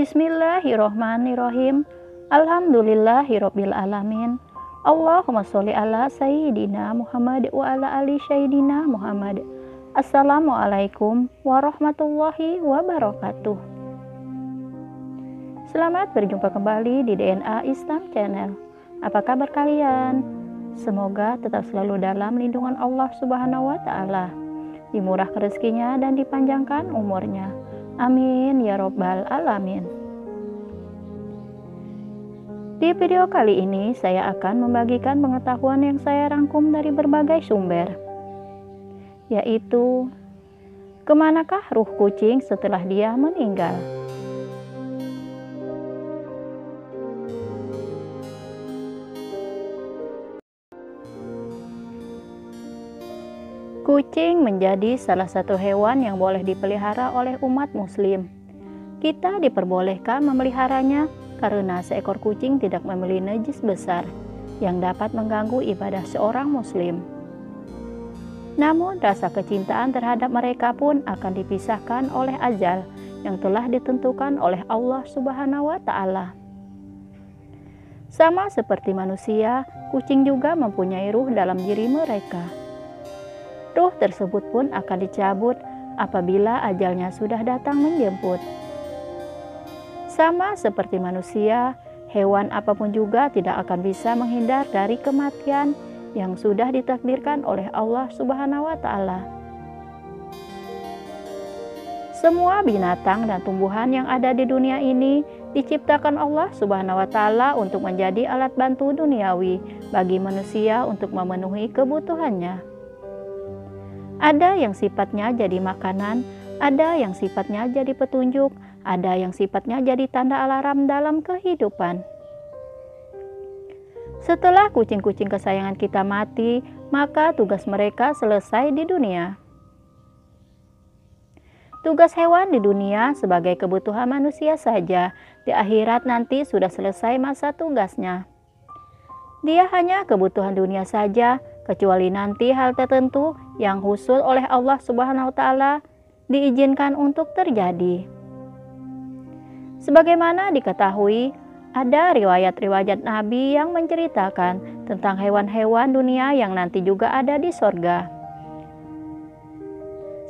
Bismillahirrohmanirrohim. Alhamdulillahirabbil alamin. Allahumma sholli ala sayyidina Muhammad wa ala ali sayyidina Muhammad. Assalamualaikum warahmatullahi wabarakatuh. Selamat berjumpa kembali di DNA Islam Channel. Apa kabar kalian? Semoga tetap selalu dalam lindungan Allah Subhanahu wa taala, dimurahkan rezekinya dan dipanjangkan umurnya. Amin ya robbal alamin. Di video kali ini saya akan membagikan pengetahuan yang saya rangkum dari berbagai sumber, yaitu kemanakah ruh kucing setelah dia meninggal. Kucing menjadi salah satu hewan yang boleh dipelihara oleh umat muslim. Kita diperbolehkan memeliharanya karena seekor kucing tidak memiliki najis besar yang dapat mengganggu ibadah seorang muslim. Namun rasa kecintaan terhadap mereka pun akan dipisahkan oleh ajal yang telah ditentukan oleh Allah Subhanahu wa taala. Sama seperti manusia, kucing juga mempunyai ruh dalam diri mereka. Ruh tersebut pun akan dicabut apabila ajalnya sudah datang menjemput. Sama seperti manusia, hewan apapun juga tidak akan bisa menghindar dari kematian yang sudah ditakdirkan oleh Allah Subhanahu wa taala. Semua binatang dan tumbuhan yang ada di dunia ini diciptakan Allah Subhanahu wa taala untuk menjadi alat bantu duniawi bagi manusia untuk memenuhi kebutuhannya. Ada yang sifatnya jadi makanan, ada yang sifatnya jadi petunjuk, ada yang sifatnya jadi tanda alarm dalam kehidupan. Setelah kucing-kucing kesayangan kita mati, maka tugas mereka selesai di dunia. Tugas hewan di dunia sebagai kebutuhan manusia saja, di akhirat nanti sudah selesai masa tugasnya. Dia hanya kebutuhan dunia saja, kecuali nanti hal tertentu yang khusus oleh Allah Subhanahu wa taala diizinkan untuk terjadi. Sebagaimana diketahui, ada riwayat-riwayat Nabi yang menceritakan tentang hewan-hewan dunia yang nanti juga ada di sorga.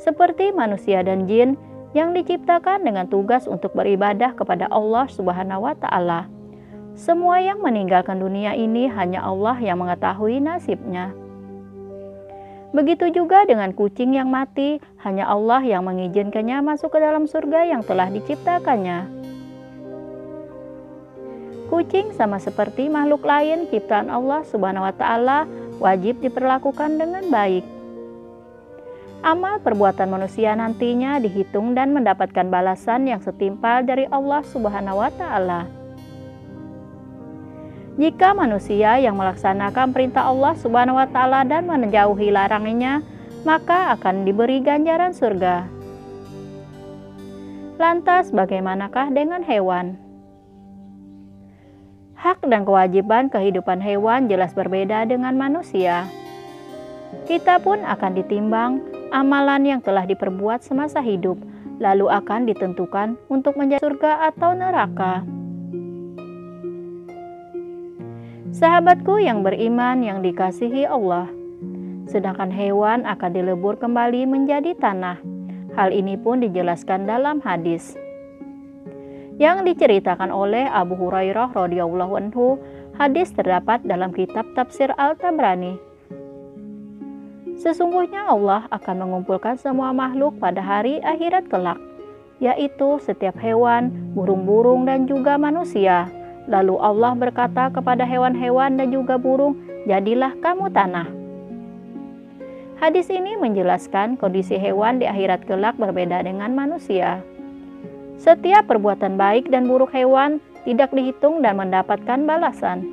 Seperti manusia dan jin yang diciptakan dengan tugas untuk beribadah kepada Allah Subhanahu wa taala. Semua yang meninggalkan dunia ini hanya Allah yang mengetahui nasibnya. Begitu juga dengan kucing yang mati, hanya Allah yang mengizinkannya masuk ke dalam surga yang telah diciptakannya. Kucing sama seperti makhluk lain ciptaan Allah Subhanahu wa taala wajib diperlakukan dengan baik. Amal perbuatan manusia nantinya dihitung dan mendapatkan balasan yang setimpal dari Allah Subhanahu wa taala. Jika manusia yang melaksanakan perintah Allah Subhanahu wa taala dan menjauhi larangannya, maka akan diberi ganjaran surga. Lantas bagaimanakah dengan hewan? Hak dan kewajiban kehidupan hewan jelas berbeda dengan manusia. Kita pun akan ditimbang amalan yang telah diperbuat semasa hidup, lalu akan ditentukan untuk menjadi surga atau neraka. Sahabatku yang beriman yang dikasihi Allah, sedangkan hewan akan dilebur kembali menjadi tanah. Hal ini pun dijelaskan dalam hadis yang diceritakan oleh Abu Hurairah radhiyallahu anhu. Hadis terdapat dalam kitab Tafsir Al-Tabrani. Sesungguhnya Allah akan mengumpulkan semua makhluk pada hari akhirat kelak, yaitu setiap hewan, burung-burung dan juga manusia. Lalu Allah berkata kepada hewan-hewan dan juga burung, "Jadilah kamu tanah." Hadis ini menjelaskan kondisi hewan di akhirat kelak berbeda dengan manusia. Setiap perbuatan baik dan buruk hewan tidak dihitung dan mendapatkan balasan.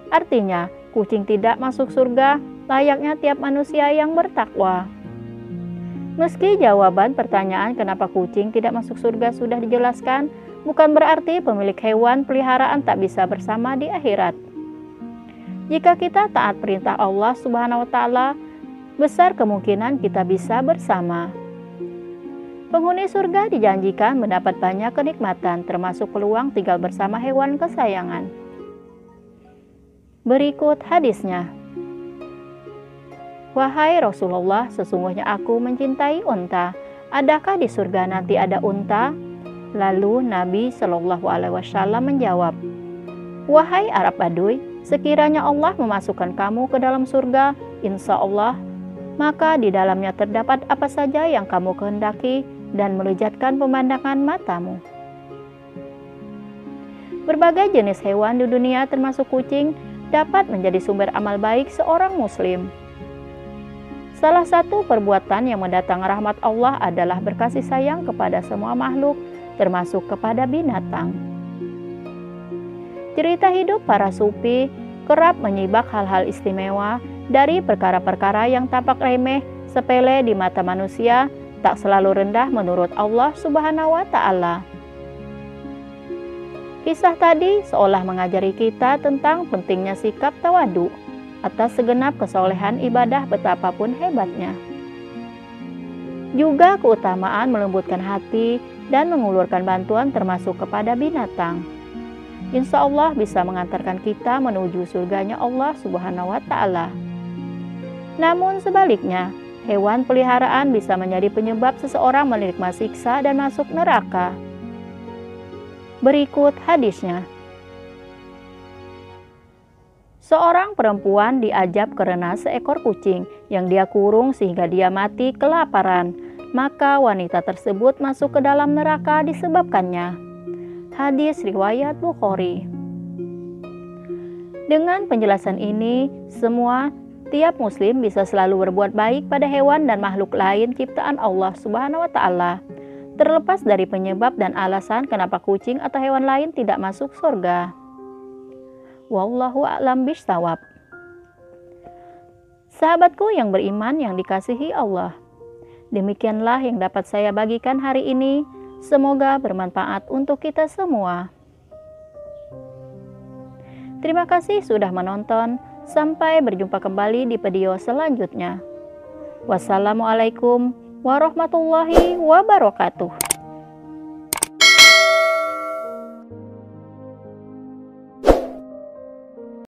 Artinya, kucing tidak masuk surga layaknya tiap manusia yang bertakwa. Meski jawaban pertanyaan kenapa kucing tidak masuk surga sudah dijelaskan, bukan berarti pemilik hewan peliharaan tak bisa bersama di akhirat. Jika kita taat perintah Allah Subhanahu wa Ta'ala, besar kemungkinan kita bisa bersama. Penghuni surga dijanjikan mendapat banyak kenikmatan, termasuk peluang tinggal bersama hewan kesayangan. Berikut hadisnya. Wahai Rasulullah, sesungguhnya aku mencintai unta. Adakah di surga nanti ada unta? Lalu Nabi Shallallahu Alaihi Wasallam menjawab, wahai Arab Baduy, sekiranya Allah memasukkan kamu ke dalam surga, insya Allah, maka di dalamnya terdapat apa saja yang kamu kehendaki dan melejatkan pemandangan matamu. Berbagai jenis hewan di dunia termasuk kucing dapat menjadi sumber amal baik seorang muslim. Salah satu perbuatan yang mendatangkan rahmat Allah adalah berkasih sayang kepada semua makhluk, termasuk kepada binatang. Cerita hidup para sufi kerap menyibak hal-hal istimewa dari perkara-perkara yang tampak remeh, sepele di mata manusia, tak selalu rendah menurut Allah Subhanahu wa Ta'ala. Kisah tadi seolah mengajari kita tentang pentingnya sikap tawadu atas segenap kesolehan ibadah betapapun hebatnya. Juga keutamaan melembutkan hati dan mengulurkan bantuan termasuk kepada binatang. Insya Allah bisa mengantarkan kita menuju surganya Allah Subhanahu wa Ta'ala. Namun sebaliknya, hewan peliharaan bisa menjadi penyebab seseorang menerima siksa dan masuk neraka. Berikut hadisnya. Seorang perempuan diajab karena seekor kucing yang dia kurung sehingga dia mati kelaparan. Maka wanita tersebut masuk ke dalam neraka disebabkannya. Hadis riwayat Bukhari. Dengan penjelasan ini, tiap muslim bisa selalu berbuat baik pada hewan dan makhluk lain ciptaan Allah Subhanahu wa Ta'ala, terlepas dari penyebab dan alasan kenapa kucing atau hewan lain tidak masuk surga. Wallahu a'lam bishawab. Sahabatku yang beriman yang dikasihi Allah, demikianlah yang dapat saya bagikan hari ini. Semoga bermanfaat untuk kita semua. Terima kasih sudah menonton. Sampai berjumpa kembali di video selanjutnya. Wassalamualaikum warahmatullahi wabarakatuh.